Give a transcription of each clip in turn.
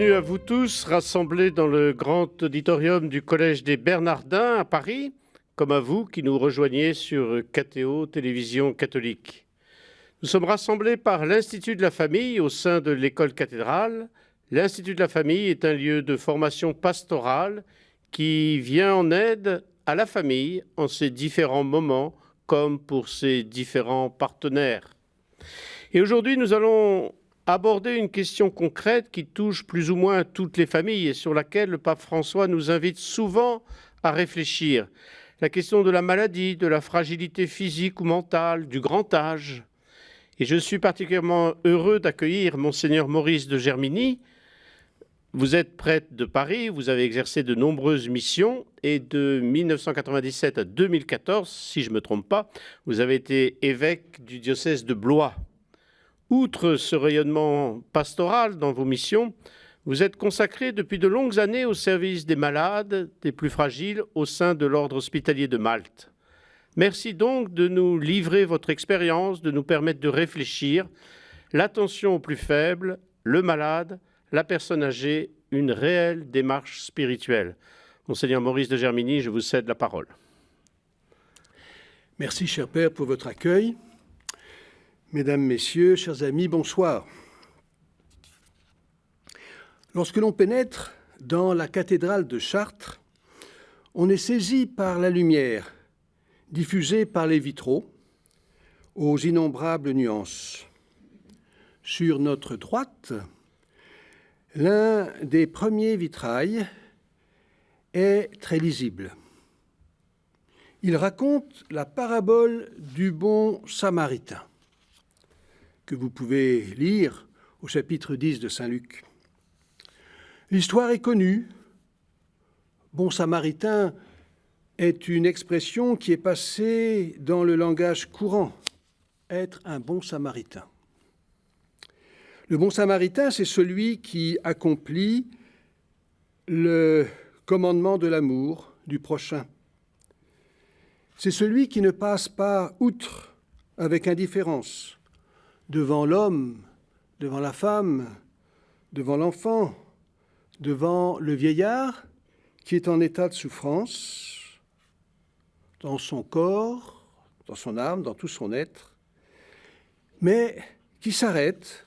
Bienvenue à vous tous rassemblés dans le grand auditorium du Collège des Bernardins à Paris, comme à vous qui nous rejoignez sur KTO, Télévision catholique. Nous sommes rassemblés par l'Institut de la Famille au sein de l'école cathédrale. L'Institut de la Famille est un lieu de formation pastorale qui vient en aide à la famille en ses différents moments, comme pour ses différents partenaires. Et aujourd'hui, nous allons aborder une question concrète qui touche plus ou moins toutes les familles et sur laquelle le pape François nous invite souvent à réfléchir. La question de la maladie, de la fragilité physique ou mentale, du grand âge. Et je suis particulièrement heureux d'accueillir Monseigneur Maurice de Germigny. Vous êtes prêtre de Paris, vous avez exercé de nombreuses missions et de 1997 à 2014, si je ne me trompe pas, vous avez été évêque du diocèse de Blois. Outre ce rayonnement pastoral dans vos missions, vous êtes consacré depuis de longues années au service des malades, des plus fragiles, au sein de l'ordre hospitalier de Malte. Merci donc de nous livrer votre expérience, de nous permettre de réfléchir. L'attention aux plus faibles, le malade, la personne âgée, une réelle démarche spirituelle. Monseigneur Maurice de Germigny, je vous cède la parole. Merci, cher Père, pour votre accueil. Mesdames, Messieurs, chers amis, bonsoir. Lorsque l'on pénètre dans la cathédrale de Chartres, on est saisi par la lumière diffusée par les vitraux aux innombrables nuances. Sur notre droite, l'un des premiers vitrails est très lisible. Il raconte la parabole du bon Samaritain, que vous pouvez lire au chapitre 10 de Saint Luc. L'histoire est connue. Bon Samaritain est une expression qui est passée dans le langage courant, être un bon Samaritain. Le bon Samaritain, c'est celui qui accomplit le commandement de l'amour du prochain. C'est celui qui ne passe pas outre avec indifférence devant l'homme, devant la femme, devant l'enfant, devant le vieillard qui est en état de souffrance, dans son corps, dans son âme, dans tout son être, mais qui s'arrête,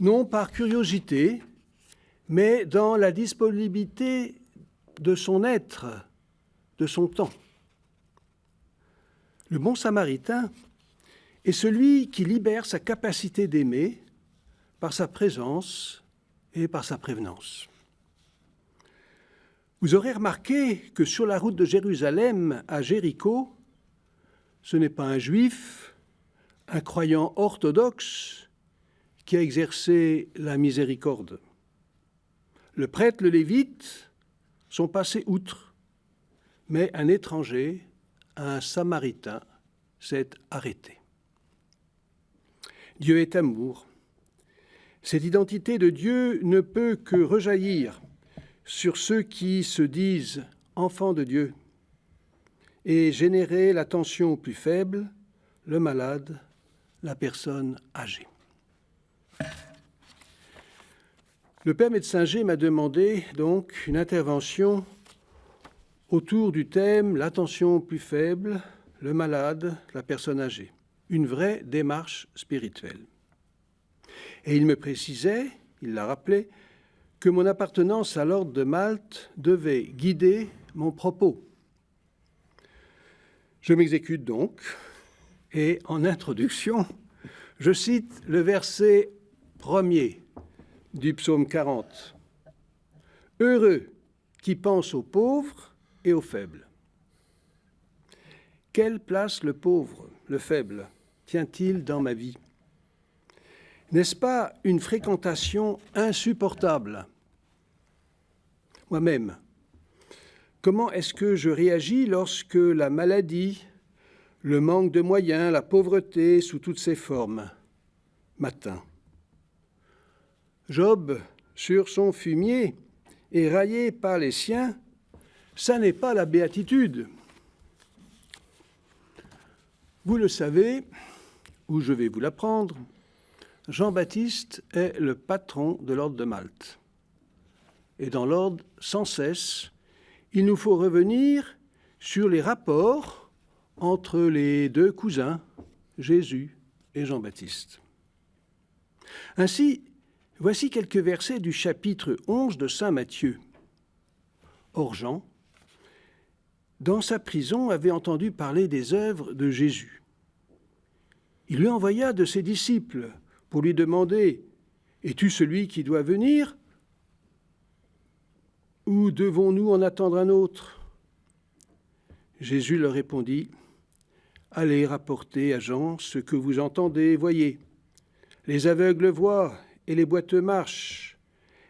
non par curiosité, mais dans la disponibilité de son être, de son temps. Le bon Samaritain est celui qui libère sa capacité d'aimer par sa présence et par sa prévenance. Vous aurez remarqué que sur la route de Jérusalem à Jéricho, ce n'est pas un juif, un croyant orthodoxe qui a exercé la miséricorde. Le prêtre, le lévite sont passés outre, mais un étranger, un Samaritain, s'est arrêté. Dieu est amour. Cette identité de Dieu ne peut que rejaillir sur ceux qui se disent enfants de Dieu et générer l'attention aux plus faibles, le malade, la personne âgée. Le Père Médecin G m'a demandé donc une intervention autour du thème l'attention aux plus faibles, le malade, la personne âgée. Une vraie démarche spirituelle. Et il me précisait, il l'a rappelé, que mon appartenance à l'ordre de Malte devait guider mon propos. Je m'exécute donc, et en introduction, je cite le verset 1er du psaume 40. « Heureux qui pense aux pauvres et aux faibles. » Quelle place le pauvre, le faible, tient-il dans ma vie ? N'est-ce pas une fréquentation insupportable ? Moi-même, comment est-ce que je réagis lorsque la maladie, le manque de moyens, la pauvreté sous toutes ses formes m'atteint ? Job, sur son fumier, est raillé par les siens, ça n'est pas la béatitude. Vous le savez, ou je vais vous l'apprendre, Jean-Baptiste est le patron de l'ordre de Malte. et dans l'ordre sans cesse, il nous faut revenir sur les rapports entre les deux cousins, Jésus et Jean-Baptiste. Ainsi, voici quelques versets du chapitre 11 de saint Matthieu. Or Jean, dans sa prison, avait entendu parler des œuvres de Jésus. Il lui envoya de ses disciples pour lui demander « Es-tu celui qui doit venir ? Ou devons-nous en attendre un autre ?» Jésus leur répondit « Allez rapporter à Jean ce que vous entendez et voyez. Les aveugles voient et les boiteux marchent.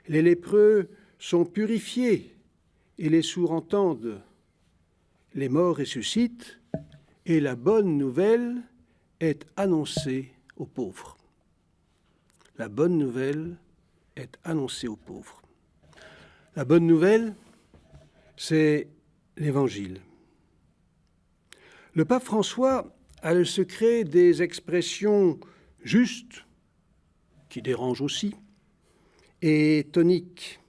Les lépreux sont purifiés et les sourds entendent. Les morts ressuscitent et la bonne nouvelle est annoncée aux pauvres. » La bonne nouvelle est annoncée aux pauvres. La bonne nouvelle, c'est l'Évangile. Le pape François a le secret des expressions justes, qui dérangent aussi, et toniques.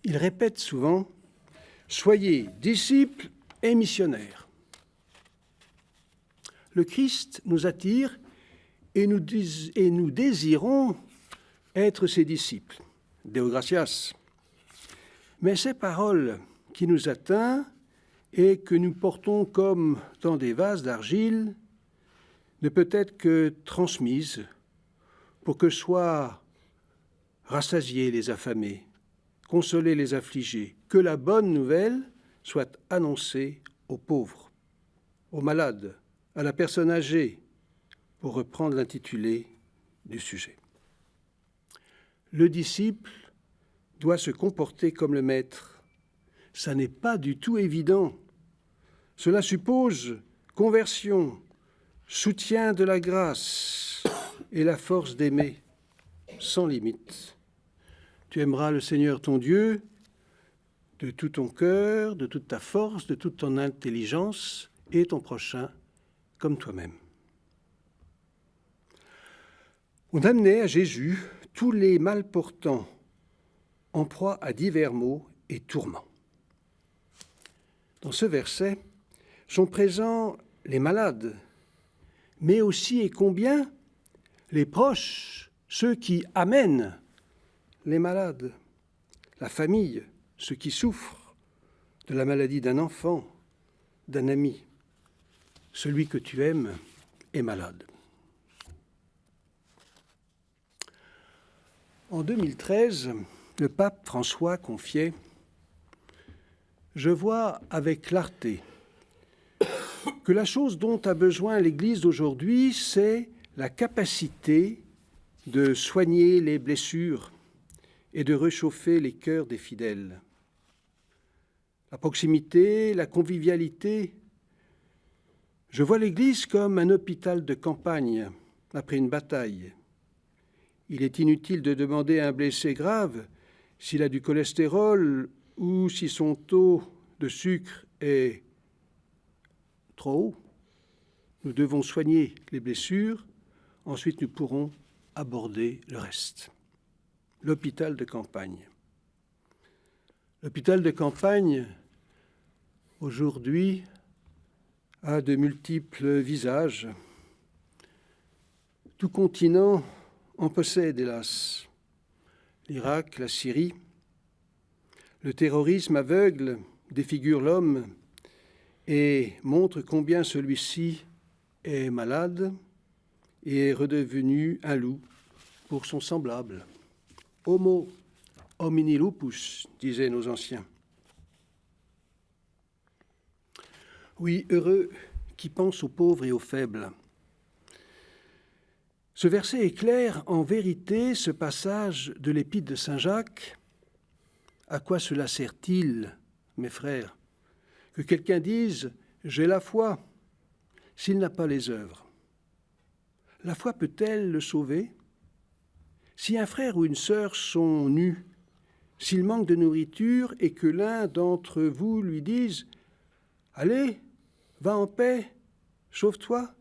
Il répète souvent « Soyez disciples et missionnaires ». Le Christ nous attire et nous désirons être ses disciples. Deo gratias. Mais ces paroles qui nous atteignent et que nous portons comme dans des vases d'argile ne peut être que transmises pour que soient rassasiés les affamés, consolés les affligés, que la bonne nouvelle soit annoncée aux pauvres, aux malades, à la personne âgée, pour reprendre l'intitulé du sujet. Le disciple doit se comporter comme le maître. Ça n'est pas du tout évident. Cela suppose conversion, soutien de la grâce et la force d'aimer sans limite. Tu aimeras le Seigneur ton Dieu de tout ton cœur, de toute ta force, de toute ton intelligence et ton prochain comme toi-même. On amenait à Jésus tous les malportants en proie à divers maux et tourments. Dans ce verset sont présents les malades, mais aussi et combien les proches, ceux qui amènent les malades, la famille, ceux qui souffrent de la maladie d'un enfant, d'un ami. Celui que tu aimes est malade. En 2013, le pape François confiait « Je vois avec clarté que la chose dont a besoin l'Église d'aujourd'hui, c'est la capacité de soigner les blessures et de réchauffer les cœurs des fidèles. La proximité, la convivialité. Je vois l'Église comme un hôpital de campagne après une bataille. Il est inutile de demander à un blessé grave s'il a du cholestérol ou si son taux de sucre est trop haut. Nous devons soigner les blessures, ensuite nous pourrons aborder le reste. L'hôpital de campagne. L'hôpital de campagne, aujourd'hui, a de multiples visages. Tout continent en possède, hélas. L'Irak, la Syrie. Le terrorisme aveugle défigure l'homme et montre combien celui-ci est malade et est redevenu un loup pour son semblable. Homo homini lupus, disaient nos anciens. Oui, heureux qui pense aux pauvres et aux faibles. Ce verset éclaire en vérité ce passage de l'épître de saint Jacques. À quoi cela sert-il, mes frères, que quelqu'un dise « j'ai la foi » s'il n'a pas les œuvres? La foi peut-elle le sauver? Si un frère ou une sœur sont nus, s'il manque de nourriture et que l'un d'entre vous lui dise « allez, va en paix, sauve-toi,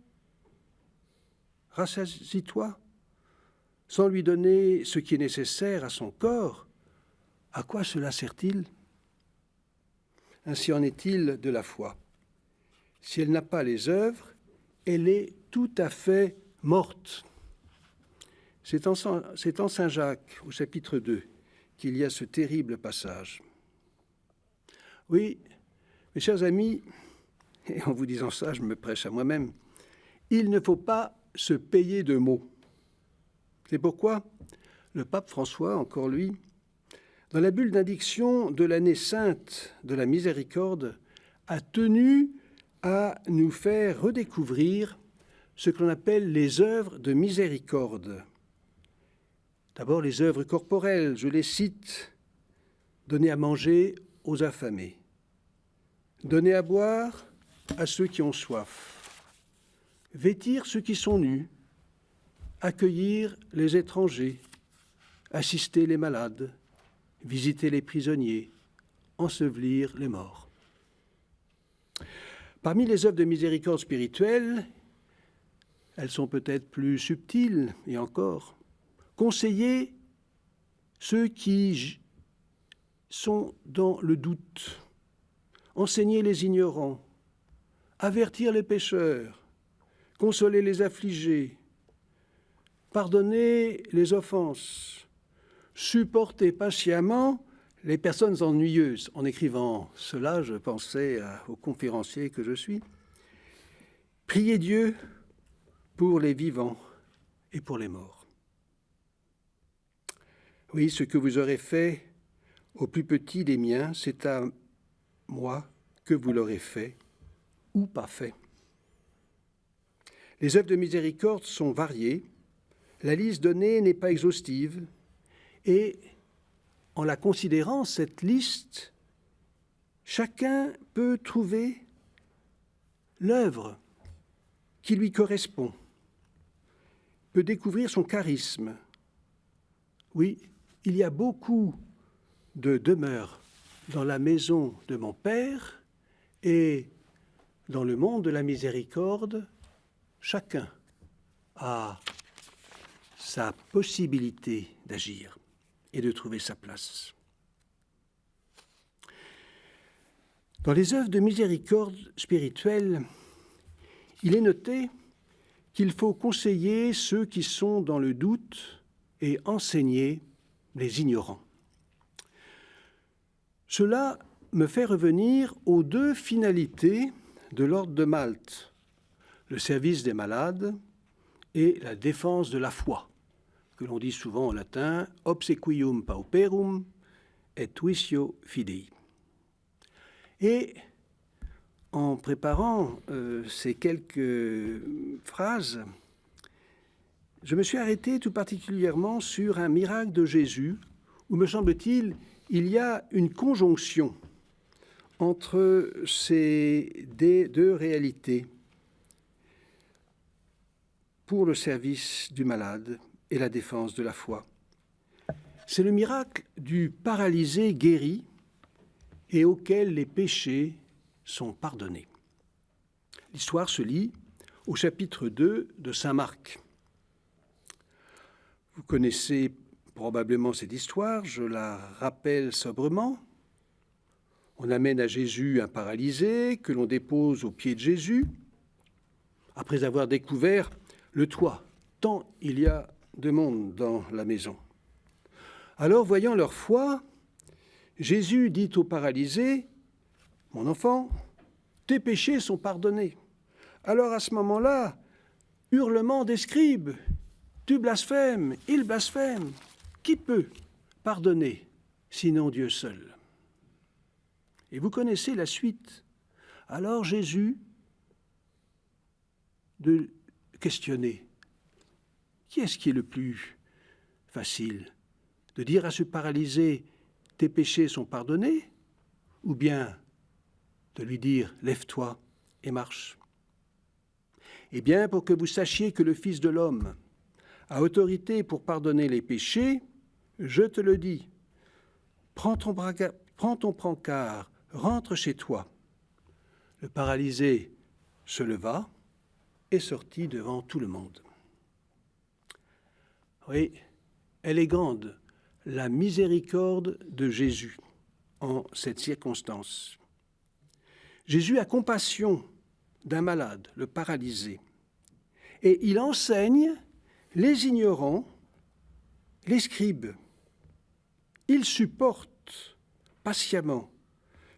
rassasie-toi », sans lui donner ce qui est nécessaire à son corps, À quoi cela sert-il ? Ainsi en est-il de la foi. Si elle n'a pas les œuvres, elle est tout à fait morte. C'est en Saint Jacques, au chapitre 2, qu'il y a ce terrible passage. Oui, mes chers amis, et en vous disant ça, je me prêche à moi-même, il ne faut pas se payer de mots. C'est pourquoi le pape François, encore lui, dans la bulle d'indiction de l'année sainte de la miséricorde, a tenu à nous faire redécouvrir ce que l'on appelle les œuvres de miséricorde. D'abord les œuvres corporelles, je les cite, donner à manger aux affamés, donner à boire à ceux qui ont soif, vêtir ceux qui sont nus, accueillir les étrangers, assister les malades, visiter les prisonniers, ensevelir les morts. Parmi les œuvres de miséricorde spirituelle, elles sont peut-être plus subtiles, et encore, conseiller ceux qui sont dans le doute, enseigner les ignorants, avertir les pécheurs, consoler les affligés, pardonner les offenses, supporter patiemment les personnes ennuyeuses. En écrivant cela, je pensais au conférencier que je suis. Prier Dieu pour les vivants et pour les morts. Oui, ce que vous aurez fait au plus petit des miens, c'est à moi que vous l'aurez fait ou pas fait. Les œuvres de miséricorde sont variées, la liste donnée n'est pas exhaustive, et en la considérant, cette liste, chacun peut trouver l'œuvre qui lui correspond, peut découvrir son charisme. Oui, il y a beaucoup de demeures dans la maison de mon Père, et dans le monde de la miséricorde, chacun a sa possibilité d'agir et de trouver sa place. Dans les œuvres de miséricorde spirituelle, il est noté qu'il faut conseiller ceux qui sont dans le doute et enseigner les ignorants. Cela me fait revenir aux deux finalités de l'ordre de Malte, le service des malades et la défense de la foi, que l'on dit souvent en latin « obsequium pauperum et vitiio fidei ». Et en préparant ces quelques phrases, je me suis arrêté tout particulièrement sur un miracle de Jésus, où, me semble-t-il, il y a une conjonction entre ces deux réalités pour le service du malade et la défense de la foi. C'est le miracle du paralysé guéri et auquel les péchés sont pardonnés. L'histoire se lit au chapitre 2 de saint Marc. Vous connaissez probablement cette histoire, je la rappelle sobrement. On amène à Jésus un paralysé que l'on dépose aux pieds de Jésus, après avoir découvert le toit, tant il y a de monde dans la maison. Alors, voyant leur foi, Jésus dit au paralysé, « Mon enfant, tes péchés sont pardonnés. » Alors à ce moment-là, hurlement des scribes, « Tu blasphèmes, il blasphème. Qui peut pardonner, sinon Dieu seul ?» Et vous connaissez la suite. Alors Jésus de questionner, qui est-ce qui est le plus facile? De dire à ce paralysé, tes péchés sont pardonnés, ou bien de lui dire, lève-toi et marche? Eh bien, pour que vous sachiez que le Fils de l'homme a autorité pour pardonner les péchés, je te le dis, prends ton brancard, rentre chez toi. Le paralysé se leva et sortit devant tout le monde. Oui, elle est grande, la miséricorde de Jésus en cette circonstance. Jésus a compassion d'un malade, le paralysé, et il enseigne les ignorants, les scribes. Il supporte patiemment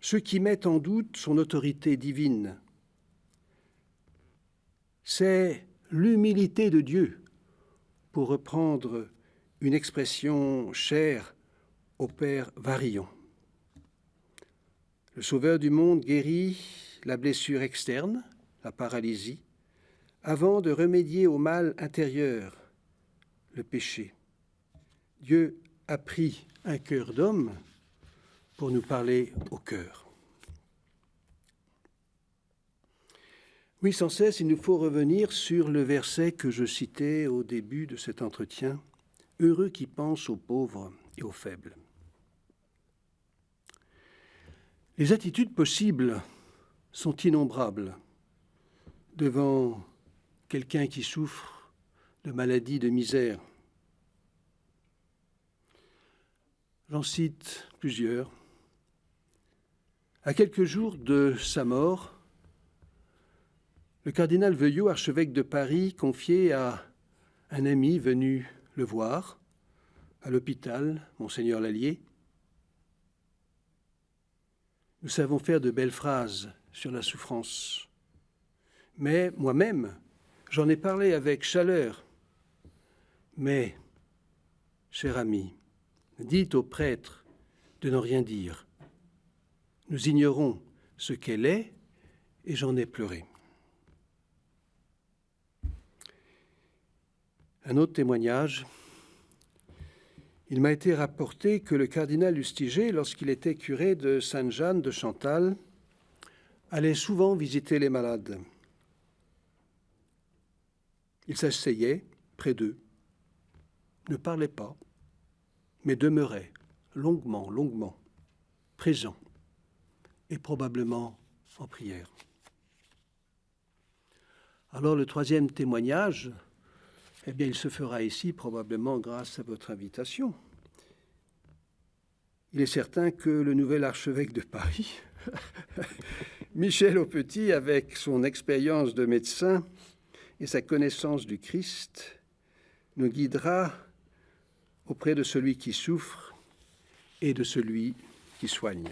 ceux qui mettent en doute son autorité divine. C'est l'humilité de Dieu, pour reprendre une expression chère au père Varillon. Le Sauveur du monde guérit la blessure externe, la paralysie, avant de remédier au mal intérieur, le péché. Dieu a pris un cœur d'homme pour nous parler au cœur. Oui, sans cesse, il nous faut revenir sur le verset que je citais au début de cet entretien. « Heureux qui pensent aux pauvres et aux faibles ». Les attitudes possibles sont innombrables devant quelqu'un qui souffre de maladie, de misère. J'en cite plusieurs. À quelques jours de sa mort, le cardinal Veuillot, archevêque de Paris, confiait à un ami venu le voir à l'hôpital, Monseigneur Lallier: « Nous savons faire de belles phrases sur la souffrance, mais moi-même, j'en ai parlé avec chaleur. Mais, cher ami, dites au prêtre de n'en rien dire. Nous ignorons ce qu'elle est et j'en ai pleuré. » Un autre témoignage. Il m'a été rapporté que le cardinal Lustiger, lorsqu'il était curé de Sainte-Jeanne de Chantal, allait souvent visiter les malades. Il s'asseyait près d'eux, ne parlait pas, mais demeurait longuement, présent et probablement en prière. Alors le troisième témoignage, eh bien, il se fera ici probablement grâce à votre invitation. Il est certain que le nouvel archevêque de Paris, Michel Aupetit, avec son expérience de médecin et sa connaissance du Christ, nous guidera auprès de celui qui souffre et de celui qui soigne.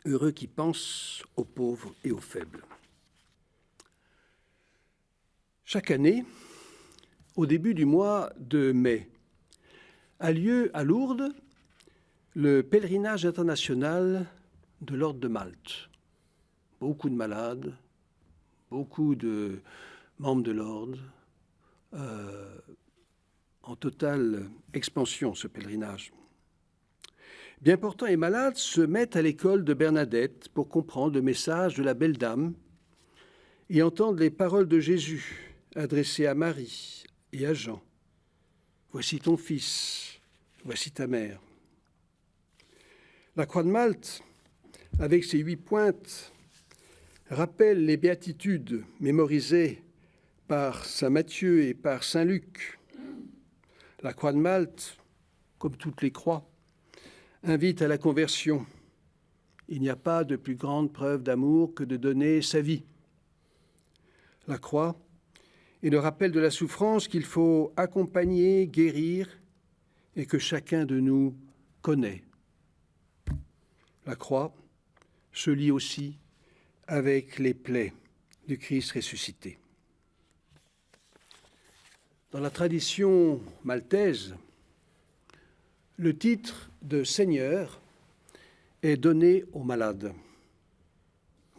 Heureux qui pensent aux pauvres et aux faibles. Chaque année, au début du mois de mai, a lieu à Lourdes le pèlerinage international de l'Ordre de Malte. Beaucoup de malades, beaucoup de membres de l'Ordre, en totale expansion ce pèlerinage. Bien portants et malades se mettent à l'école de Bernadette pour comprendre le message de la belle dame et entendre les paroles de Jésus adressées à Marie et à Jean. « Voici ton fils, voici ta mère ». La croix de Malte, avec ses 8 pointes, rappelle les béatitudes mémorisées par saint Matthieu et par saint Luc. La croix de Malte, comme toutes les croix, invite à la conversion. Il n'y a pas de plus grande preuve d'amour que de donner sa vie. La croix est le rappel de la souffrance qu'il faut accompagner, guérir et que chacun de nous connaît. La croix se lie aussi avec les plaies du Christ ressuscité. Dans la tradition maltaise, le titre de Seigneur est donné aux malades.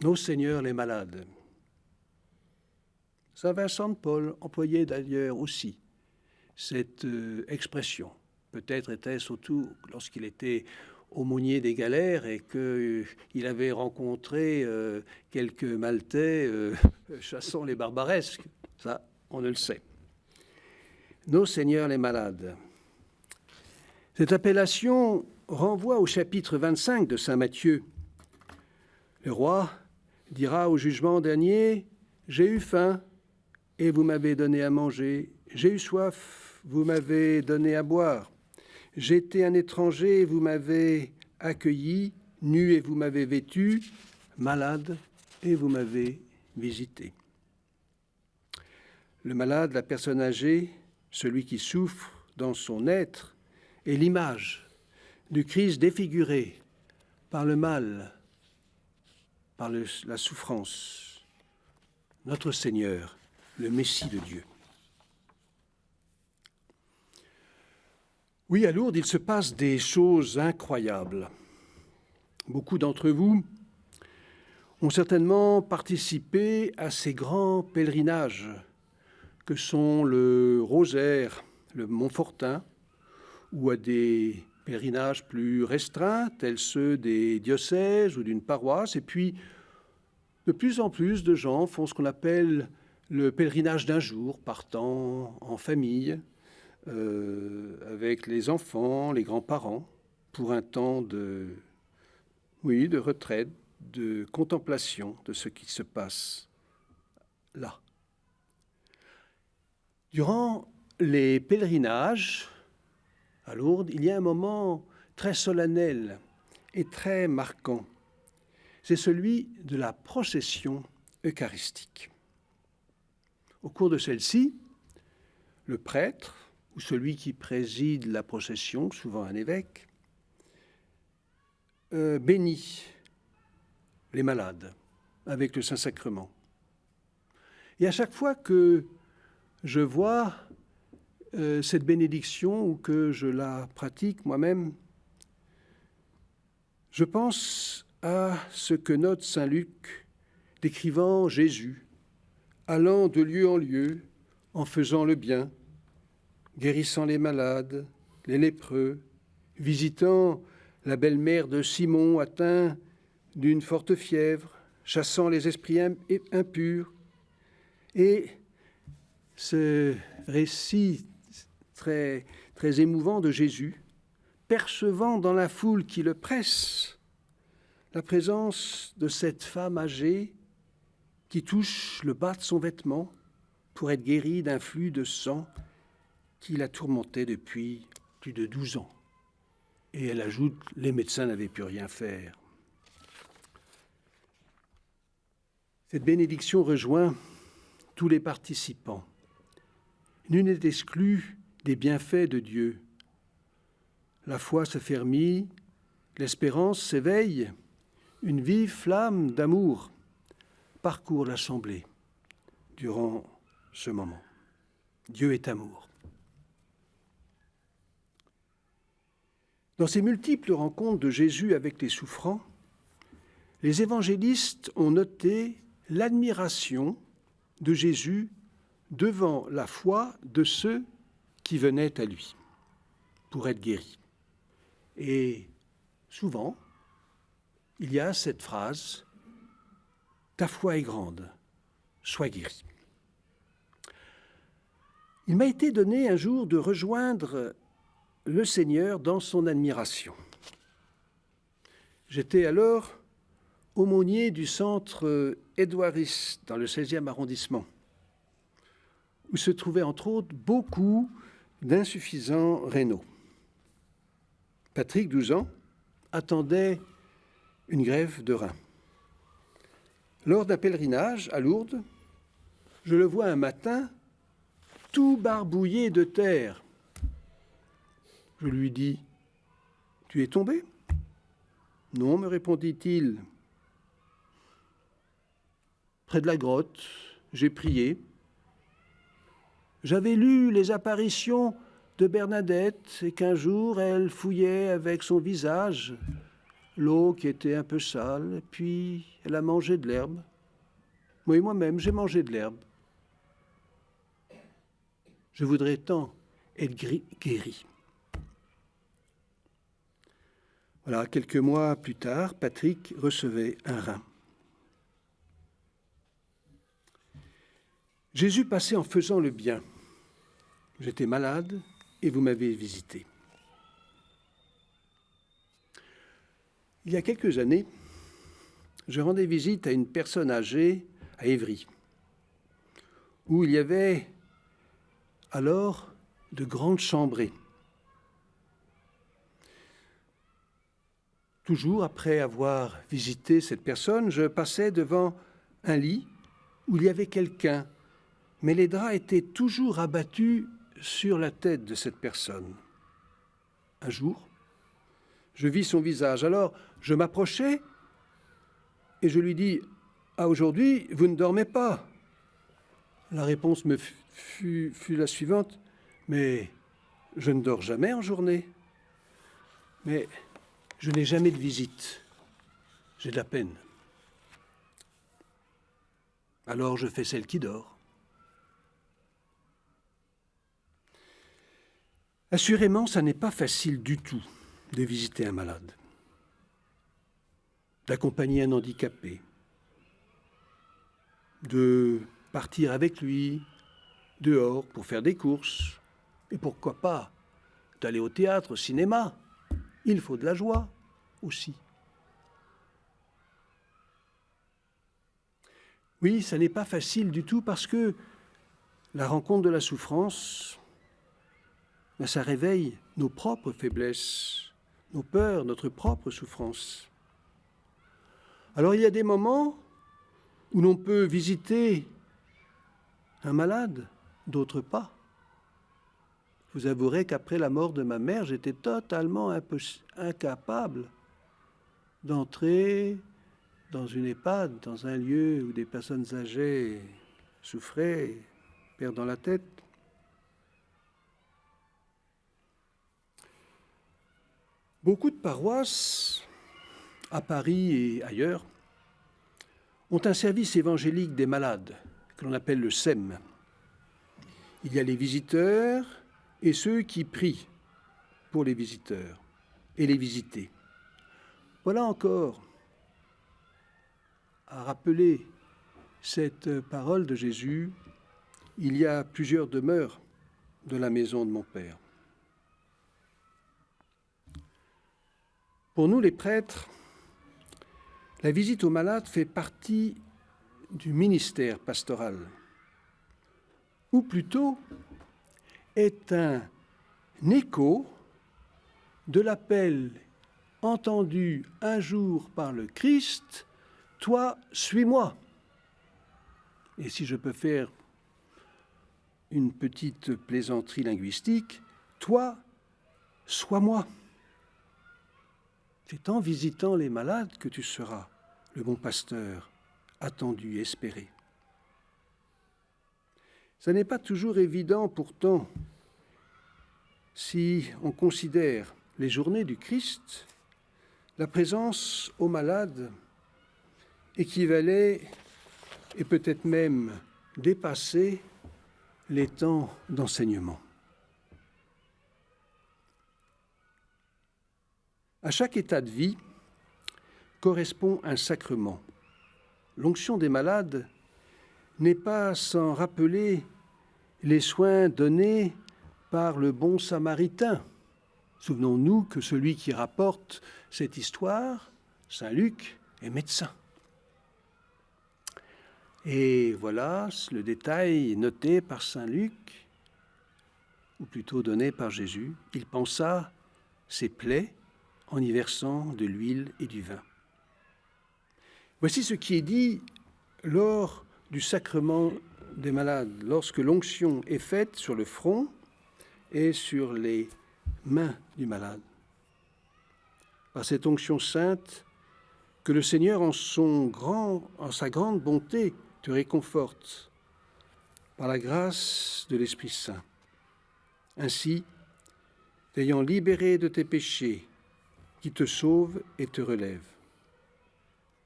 Nos seigneurs les malades. Saint Vincent de Paul employait d'ailleurs aussi cette expression. Peut-être était-ce surtout lorsqu'il était aumônier des galères et qu'il avait rencontré quelques Maltais chassant les barbaresques. Ça, on ne le sait. Nos seigneurs les malades. Cette appellation renvoie au chapitre 25 de saint Matthieu. Le roi dira au jugement dernier « J'ai eu faim et vous m'avez donné à manger. J'ai eu soif, vous m'avez donné à boire. J'étais un étranger, vous m'avez accueilli. Nu et vous m'avez vêtu. Malade et vous m'avez visité. Le malade, la personne âgée, celui qui souffre dans son être, est l'image du Christ défiguré par le mal, par la souffrance. Notre Seigneur, le Messie de Dieu. Oui, à Lourdes, il se passe des choses incroyables. Beaucoup d'entre vous ont certainement participé à ces grands pèlerinages que sont le Rosaire, le Montfortin, ou à des pèlerinages plus restreints, tels ceux des diocèses ou d'une paroisse. Et puis, de plus en plus de gens font ce qu'on appelle le pèlerinage d'un jour, partant en famille, avec les enfants, les grands-parents, pour un temps de retraite, de contemplation de ce qui se passe là. Durant les pèlerinages à Lourdes, il y a un moment très solennel et très marquant. C'est celui de la procession eucharistique. Au cours de celle-ci, le prêtre, ou celui qui préside la procession, souvent un évêque, bénit les malades avec le Saint-Sacrement. Et à chaque fois que je vois cette bénédiction ou que je la pratique moi-même, je pense à ce que note saint Luc décrivant Jésus, allant de lieu en lieu, en faisant le bien, guérissant les malades, les lépreux, visitant la belle-mère de Simon atteint d'une forte fièvre, chassant les esprits impurs. Et ce récit très, très émouvant de Jésus, percevant dans la foule qui le presse la présence de cette femme âgée qui touche le bas de son vêtement pour être guérie d'un flux de sang qui la tourmentait depuis plus de 12 ans. Et elle ajoute, les médecins n'avaient pu rien faire. Cette bénédiction rejoint tous les participants. Nul n'est exclu des bienfaits de Dieu. La foi se fermit, l'espérance s'éveille, une vive flamme d'amour parcourt l'assemblée durant ce moment. Dieu est amour. Dans ces multiples rencontres de Jésus avec les souffrants, les évangélistes ont noté l'admiration de Jésus devant la foi de ceux qui venaient à lui pour être guéris. Et souvent, il y a cette phrase « Ta foi est grande, sois guéri ». Il m'a été donné un jour de rejoindre le Seigneur dans son admiration. J'étais alors aumônier du centre Édouardiste dans le 16e arrondissement, où se trouvaient entre autres beaucoup d'insuffisants rénaux. Patrick, 12 ans, attendait une greffe de rein. Lors d'un pèlerinage à Lourdes, je le vois un matin tout barbouillé de terre. Je lui dis « Tu es tombé ?»« Non, me répondit-il. Près de la grotte, j'ai prié. J'avais lu les apparitions de Bernadette et qu'un jour elle fouillait avec son visage l'eau qui était un peu sale, et puis elle a mangé de l'herbe. Oui, moi-même, j'ai mangé de l'herbe. Je voudrais tant être guéri. » Voilà, quelques mois plus tard, Patrick recevait un rein. Jésus passait en faisant le bien. J'étais malade et vous m'avez visité. Il y a quelques années, je rendais visite à une personne âgée à Évry, où il y avait alors de grandes chambrées. Toujours après avoir visité cette personne, je passais devant un lit où il y avait quelqu'un, mais les draps étaient toujours abattus sur la tête de cette personne. Un jour, je vis son visage. Alors, je m'approchai et je lui dis « Ah, aujourd'hui, vous ne dormez pas ?» La réponse me fut la suivante « Mais je ne dors jamais en journée. Mais je n'ai jamais de visite. J'ai de la peine. Alors je fais celle qui dort. » Assurément, ça n'est pas facile du tout de visiter un malade, d'accompagner un handicapé, de partir avec lui dehors pour faire des courses, et pourquoi pas d'aller au théâtre, au cinéma. Il faut de la joie aussi. Oui, ça n'est pas facile du tout parce que la rencontre de la souffrance, ça réveille nos propres faiblesses, nos peurs, notre propre souffrance. Alors il y a des moments où l'on peut visiter un malade, d'autres pas. Vous avouerez qu'après la mort de ma mère, j'étais totalement incapable d'entrer dans une EHPAD, dans un lieu où des personnes âgées souffraient, perdant la tête. Beaucoup de paroisses, à Paris et ailleurs, ont un service évangélique des malades, que l'on appelle le SEM. Il y a les visiteurs et ceux qui prient pour les visiteurs et les visités. Voilà encore à rappeler cette parole de Jésus, il y a plusieurs demeures de la maison de mon Père. Pour nous les prêtres, la visite aux malades fait partie du ministère pastoral, ou plutôt est un écho de l'appel entendu un jour par le Christ, « Toi, suis-moi ». Et si je peux faire une petite plaisanterie linguistique, « Toi, sois-moi ». C'est en visitant les malades que tu seras le bon pasteur, attendu et espéré. Ce n'est pas toujours évident pourtant, si on considère les journées du Christ, la présence aux malades équivalait et peut-être même dépassait les temps d'enseignement. À chaque état de vie correspond un sacrement. L'onction des malades n'est pas sans rappeler les soins donnés par le bon Samaritain. Souvenons-nous que celui qui rapporte cette histoire, Saint Luc, est médecin. Et voilà le détail noté par Saint Luc, ou plutôt donné par Jésus. Il pansa ses plaies en y versant de l'huile et du vin. Voici ce qui est dit lors du sacrement des malades, lorsque l'onction est faite sur le front et sur les mains du malade. Par cette onction sainte, que le Seigneur, en sa grande bonté, te réconforte par la grâce de l'Esprit Saint. Ainsi, t'ayant libéré de tes péchés, qui te sauve et te relève.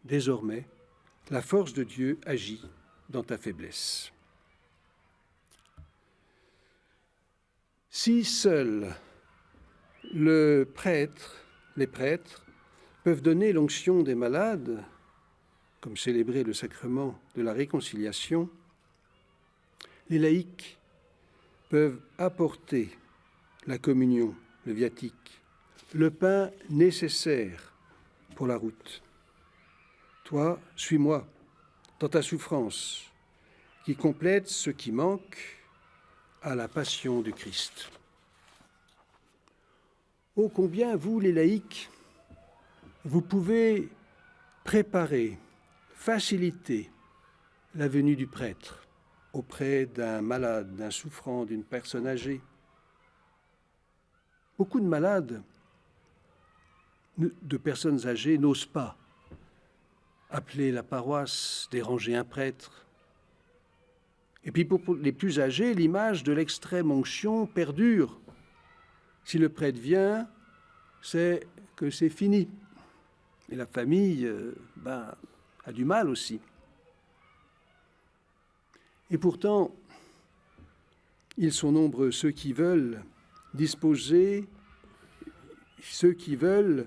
Désormais, la force de Dieu agit dans ta faiblesse. Si seuls les prêtres peuvent donner l'onction des malades, comme célébrer le sacrement de la réconciliation, les laïcs peuvent apporter la communion, le viatique, le pain nécessaire pour la route. Toi, suis-moi dans ta souffrance, qui complète ce qui manque à la passion du Christ. Ô combien, vous les laïcs, vous pouvez préparer, faciliter la venue du prêtre auprès d'un malade, d'un souffrant, d'une personne âgée. Beaucoup de malades, de personnes âgées, n'osent pas appeler la paroisse, déranger un prêtre. Et puis pour les plus âgés, l'image de l'extrême onction perdure. Si le prêtre vient, c'est que c'est fini. Et la famille a du mal aussi. Et pourtant, ils sont nombreux, ceux qui veulent disposer, ceux qui veulent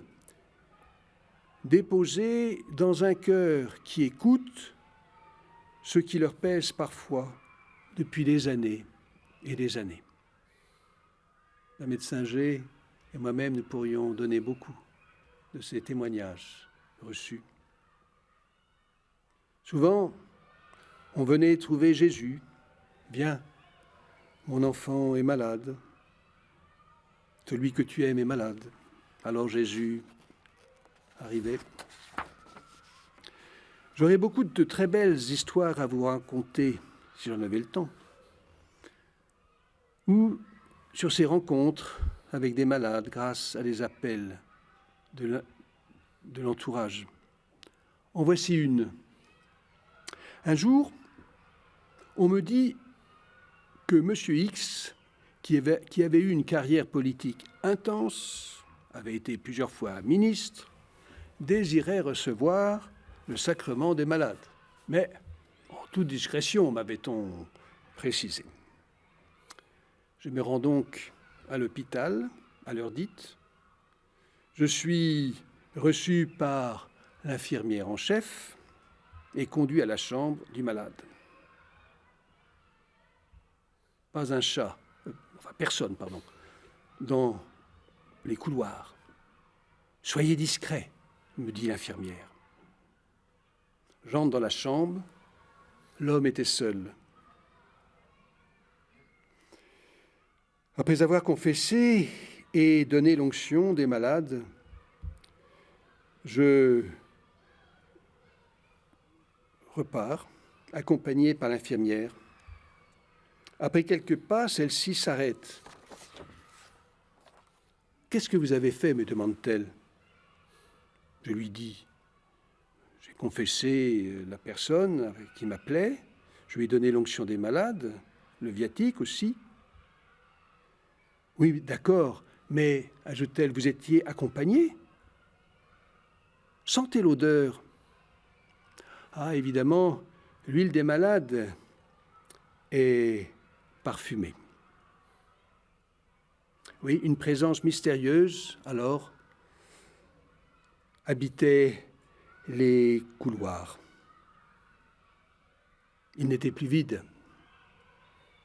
déposer dans un cœur qui écoute ce qui leur pèse parfois depuis des années et des années. La médecin G et moi-même, nous pourrions donner beaucoup de ces témoignages reçus. Souvent, on venait trouver Jésus. Viens, mon enfant est malade. Celui que tu aimes est malade. Alors Jésus arrivait. J'aurais beaucoup de très belles histoires à vous raconter, si j'en avais le temps, ou sur ces rencontres avec des malades grâce à des appels de l'entourage. En voici une. Un jour, on me dit que M. X, qui avait eu une carrière politique intense, avait été plusieurs fois ministre, désirait recevoir le sacrement des malades. Mais, en toute discrétion, m'avait-on précisé. Je me rends donc à l'hôpital, à l'heure dite. Je suis reçu par l'infirmière en chef et conduit à la chambre du malade. Pas un chat, personne, dans les couloirs. Soyez discret, me dit l'infirmière. J'entre dans la chambre, l'homme était seul. Après avoir confessé et donné l'onction des malades, je repars, accompagné par l'infirmière. Après quelques pas, celle-ci s'arrête. « Qu'est-ce que vous avez fait ?» me demande-t-elle. Je lui dis « J'ai confessé la personne qui m'appelait, je lui ai donné l'onction des malades, le viatique aussi. » « Oui, d'accord, mais, ajoute-t-elle, vous étiez accompagné ? Sentez l'odeur. » Ah, évidemment, l'huile des malades est parfumée. Oui, une présence mystérieuse, alors, habitait les couloirs. Il n'était plus vide.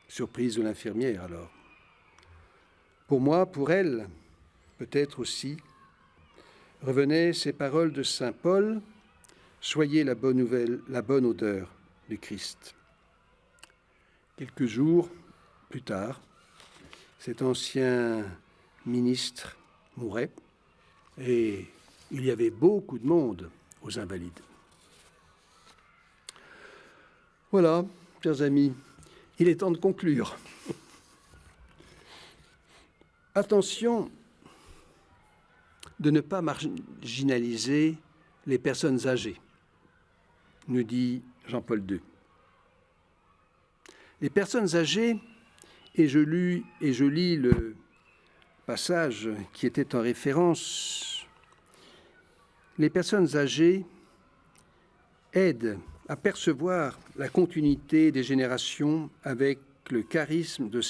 Surprise de l'infirmière, alors. Pour moi, pour elle, peut-être aussi, revenaient ces paroles de saint Paul, « Soyez la bonne nouvelle, la bonne odeur du Christ ». Quelques jours plus tard, cet ancien ministre mourait et il y avait beaucoup de monde aux Invalides. Voilà, chers amis, il est temps de conclure. Attention de ne pas marginaliser les personnes âgées, nous dit Jean-Paul II. Les personnes âgées, et je lis le passage qui était en référence, les personnes âgées aident à percevoir la continuité des générations avec le charisme de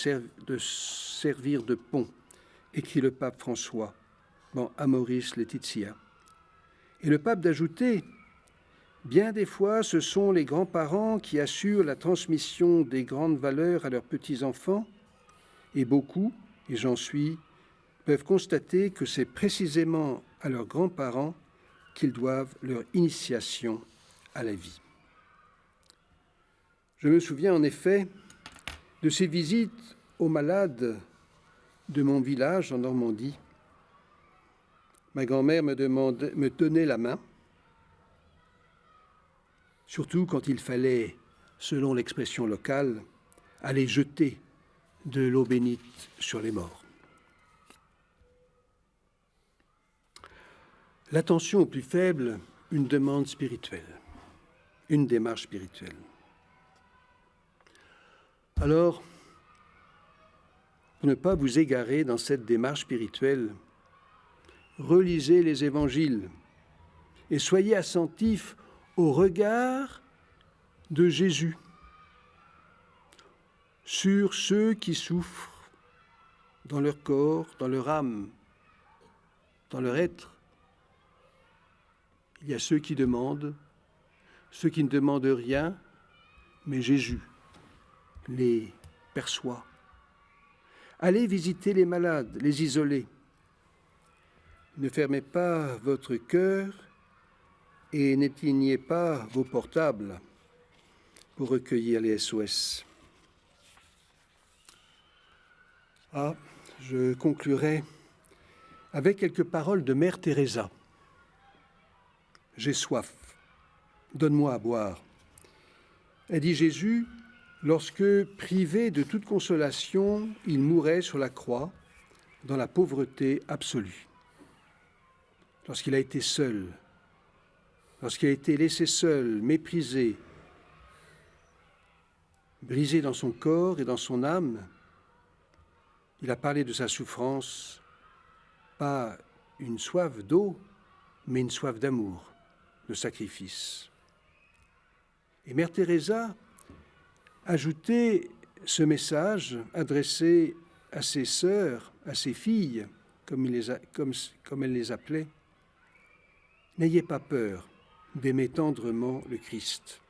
servir de pont, écrit le pape François dans Amoris Laetitia. Et le pape d'ajouter, bien des fois, ce sont les grands-parents qui assurent la transmission des grandes valeurs à leurs petits-enfants, et beaucoup, et j'en suis, peuvent constater que c'est précisément à leurs grands-parents qu'ils doivent leur initiation à la vie. Je me souviens en effet de ces visites aux malades de mon village en Normandie. Ma grand-mère me donnait la main, surtout quand il fallait, selon l'expression locale, aller jeter de l'eau bénite sur les morts. L'attention aux plus faibles, une demande spirituelle, une démarche spirituelle. Alors, pour ne pas vous égarer dans cette démarche spirituelle, relisez les évangiles et soyez attentifs au regard de Jésus sur ceux qui souffrent dans leur corps, dans leur âme, dans leur être. Il y a ceux qui demandent, ceux qui ne demandent rien, mais Jésus les perçoit. Allez visiter les malades, les isolés. Ne fermez pas votre cœur et n'éteignez pas vos portables pour recueillir les SOS. Je conclurai avec quelques paroles de Mère Teresa. J'ai soif, donne-moi à boire. Elle dit Jésus, lorsque, privé de toute consolation, il mourait sur la croix dans la pauvreté absolue. Lorsqu'il a été seul, lorsqu'il a été laissé seul, méprisé, brisé dans son corps et dans son âme, il a parlé de sa souffrance, pas une soif d'eau, mais une soif d'amour, de sacrifice. Et Mère Teresa ajoutait ce message adressé à ses sœurs, à ses filles, comme elle les appelait. N'ayez pas peur d'aimer tendrement le Christ.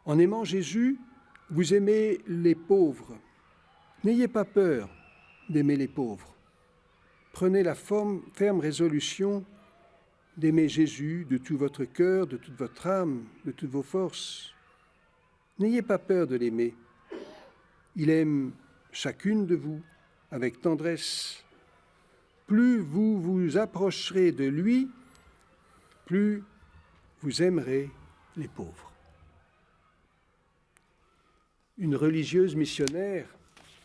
En aimant Jésus, vous aimez les pauvres. N'ayez pas peur d'aimer les pauvres. Prenez la ferme résolution d'aimer Jésus de tout votre cœur, de toute votre âme, de toutes vos forces. N'ayez pas peur de l'aimer. Il aime chacune de vous avec tendresse. Plus vous vous approcherez de lui, plus vous aimerez les pauvres. Une religieuse missionnaire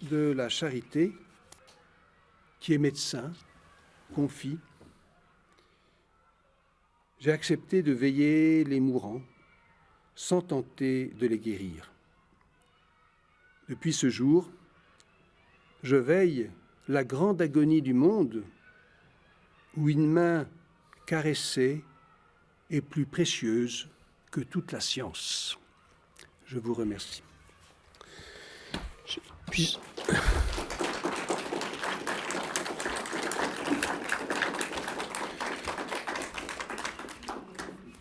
de la charité, qui est médecin, confie « J'ai accepté de veiller les mourants sans tenter de les guérir. Depuis ce jour, je veille la grande agonie du monde où une main caressée est plus précieuse que toute la science. » Je vous remercie.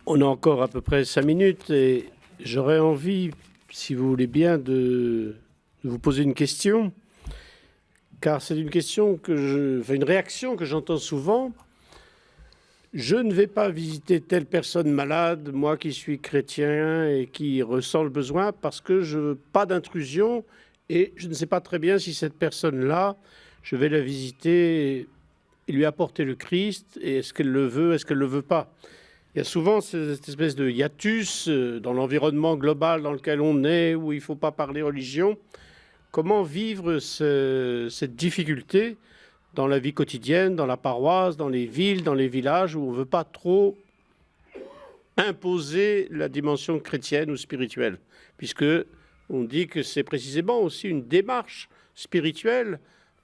On a encore à peu près 5 minutes et j'aurais envie, si vous voulez bien, de vous poser une question, car c'est une question une réaction que j'entends souvent. Je ne vais pas visiter telle personne malade, moi qui suis chrétien et qui ressens le besoin, parce que je veux pas d'intrusion et je ne sais pas très bien si cette personne-là, je vais la visiter et lui apporter le Christ, et est-ce qu'elle le veut, est-ce qu'elle ne le veut pas. Il y a souvent cette espèce de hiatus dans l'environnement global dans lequel on est, où il ne faut pas parler religion. Comment vivre cette difficulté dans la vie quotidienne, dans la paroisse, dans les villes, dans les villages, où on ne veut pas trop imposer la dimension chrétienne ou spirituelle, puisque on dit que c'est précisément aussi une démarche spirituelle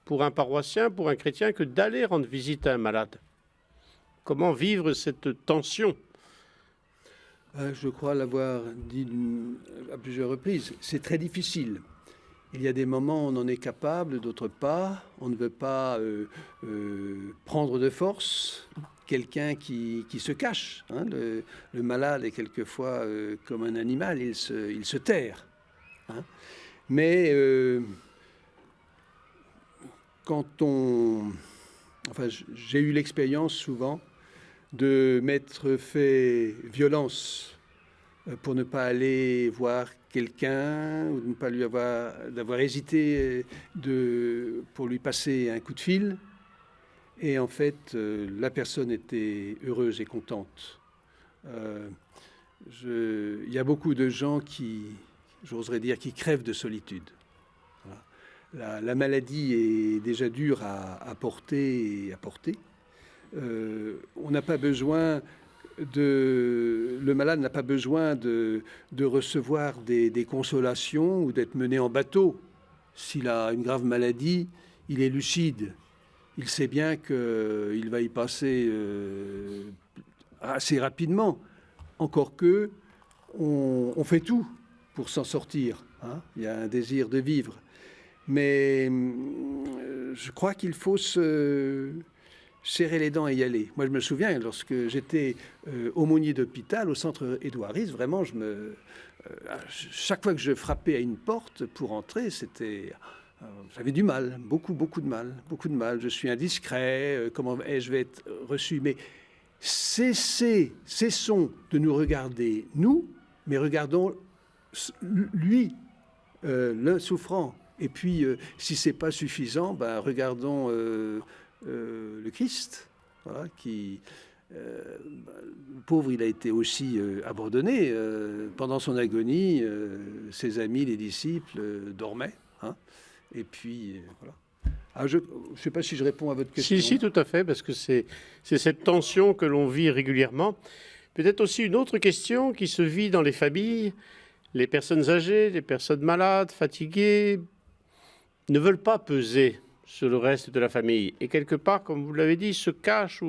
pour un paroissien, pour un chrétien, que d'aller rendre visite à un malade. Comment vivre cette tension ? Je crois l'avoir dit à plusieurs reprises. C'est très difficile. Il y a des moments où on en est capable, d'autres pas. On ne veut pas prendre de force quelqu'un qui se cache. Hein. Le malade est quelquefois comme un animal, il se terre. Hein. Mais j'ai eu l'expérience souvent de m'être fait violence pour ne pas aller voir quelqu'un ou de ne pas d'avoir hésité pour lui passer un coup de fil. Et en fait, la personne était heureuse et contente. Il y a beaucoup de gens j'oserais dire, qui crèvent de solitude. Voilà. La maladie est déjà dure à porter et à porter. On n'a pas besoin le malade n'a pas besoin de recevoir des consolations ou d'être mené en bateau. S'il a une grave maladie, il est lucide. Il sait bien qu'il va y passer assez rapidement. Encore que, on fait tout pour s'en sortir. Hein. Il y a un désir de vivre. Mais je crois qu'il faut se serrer les dents et y aller. Moi, je me souviens, lorsque j'étais aumônier d'hôpital au centre Édouard Ries, vraiment, chaque fois que je frappais à une porte pour entrer, j'avais du mal, beaucoup de mal. Je suis indiscret, comment je vais être reçu? Mais cessons de nous regarder, nous, mais regardons lui, le souffrant. Et puis, si ce n'est pas suffisant, regardons le Christ, voilà, le pauvre, il a été aussi abandonné. Pendant son agonie, ses amis, les disciples, dormaient. Hein, et puis, voilà. Ah, je ne sais pas si je réponds à votre question. Si, tout à fait, parce que c'est cette tension que l'on vit régulièrement. Peut-être aussi une autre question qui se vit dans les familles. Les personnes âgées, les personnes malades, fatiguées, ne veulent pas peser sur le reste de la famille. Et quelque part, comme vous l'avez dit, se cachent.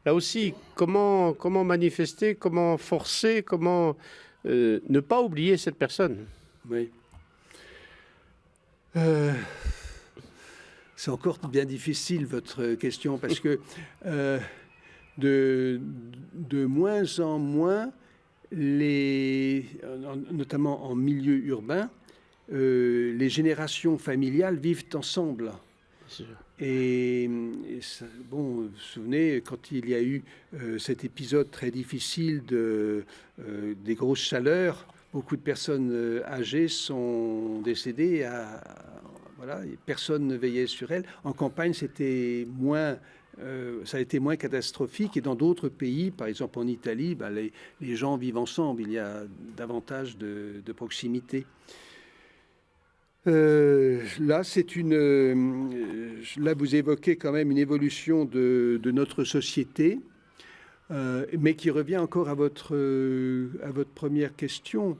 Là aussi, comment manifester, comment forcer, comment ne pas oublier cette personne? Oui. C'est encore bien difficile, votre question, parce que de moins en moins, notamment en milieu urbain, les générations familiales vivent ensemble. Et bon, vous vous souvenez, quand il y a eu cet épisode très difficile des grosses chaleurs, beaucoup de personnes âgées sont décédées. Voilà, personne ne veillait sur elles. En campagne, ça a été moins catastrophique. Et dans d'autres pays, par exemple en Italie, les gens vivent ensemble. Il y a davantage de proximité. Là, vous évoquez quand même une évolution de notre société, mais qui revient encore à votre première question.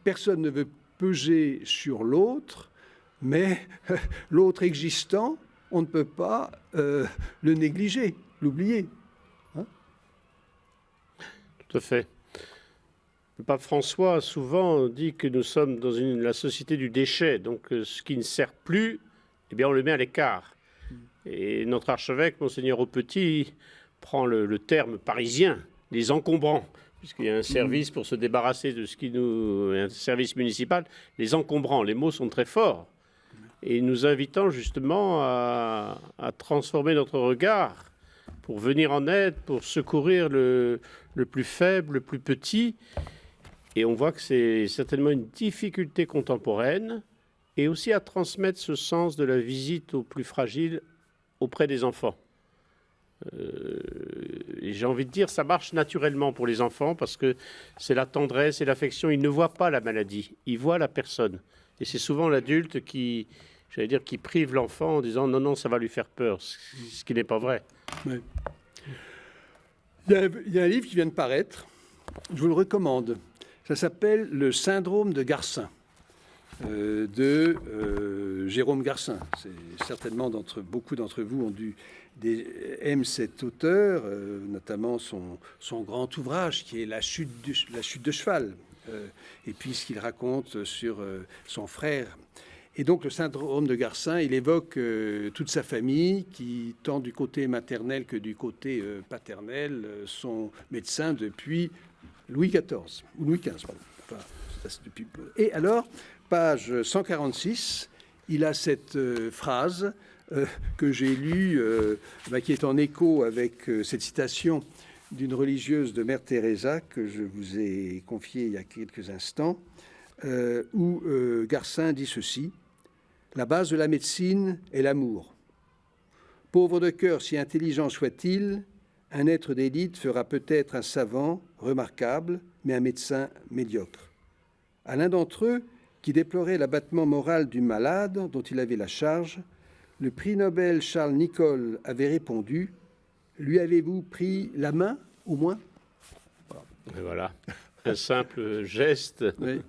Personne ne veut peser sur l'autre, mais l'autre existant, on ne peut pas le négliger, l'oublier. Hein? Tout à fait. Le pape François souvent dit que nous sommes dans la société du déchet, donc ce qui ne sert plus, eh bien on le met à l'écart. Et notre archevêque, Monseigneur Aupetit, prend le terme parisien, les encombrants, puisqu'il y a un service pour se débarrasser de un service municipal, les encombrants, les mots sont très forts. Et nous invitons justement à transformer notre regard pour venir en aide, pour secourir le plus faible, le plus petit. Et on voit que c'est certainement une difficulté contemporaine, et aussi à transmettre ce sens de la visite aux plus fragiles auprès des enfants. Et j'ai envie de dire, ça marche naturellement pour les enfants, parce que c'est la tendresse et l'affection. Ils ne voient pas la maladie, ils voient la personne. Et c'est souvent l'adulte qui prive l'enfant en disant non, ça va lui faire peur, ce qui n'est pas vrai. Oui. Il y a un livre qui vient de paraître, je vous le recommande. Ça s'appelle « Le syndrome de Garcin » de Jérôme Garcin. C'est certainement beaucoup d'entre vous aiment cet auteur, notamment son grand ouvrage qui est la chute de cheval, et puis ce qu'il raconte sur son frère. Et donc le syndrome de Garcin, il évoque toute sa famille qui, tant du côté maternel que du côté paternel, sont médecins depuis Louis XIV, ou Louis XV, pardon. Enfin, depuis peu. Et alors, page 146, il a cette phrase que j'ai lue, qui est en écho avec cette citation d'une religieuse de Mère Teresa que je vous ai confiée il y a quelques instants, où Garcin dit ceci: « La base de la médecine est l'amour. Pauvre de cœur, si intelligent soit-il, un être d'élite fera peut-être un savant remarquable, mais un médecin médiocre. » À l'un d'entre eux, qui déplorait l'abattement moral du malade dont il avait la charge, le prix Nobel Charles Nicolle avait répondu: « Lui avez-vous pris la main, au moins ?» Voilà, un simple geste. Oui.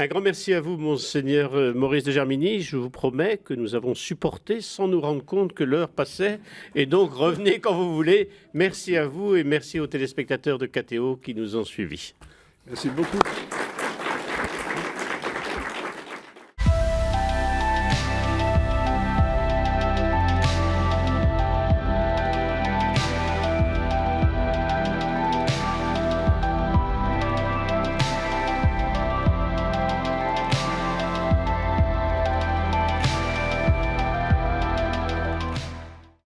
Un grand merci à vous, Monseigneur Maurice de Germigny. Je vous promets que nous avons supporté sans nous rendre compte que l'heure passait. Et donc, revenez quand vous voulez. Merci à vous et merci aux téléspectateurs de KTO qui nous ont suivis. Merci beaucoup.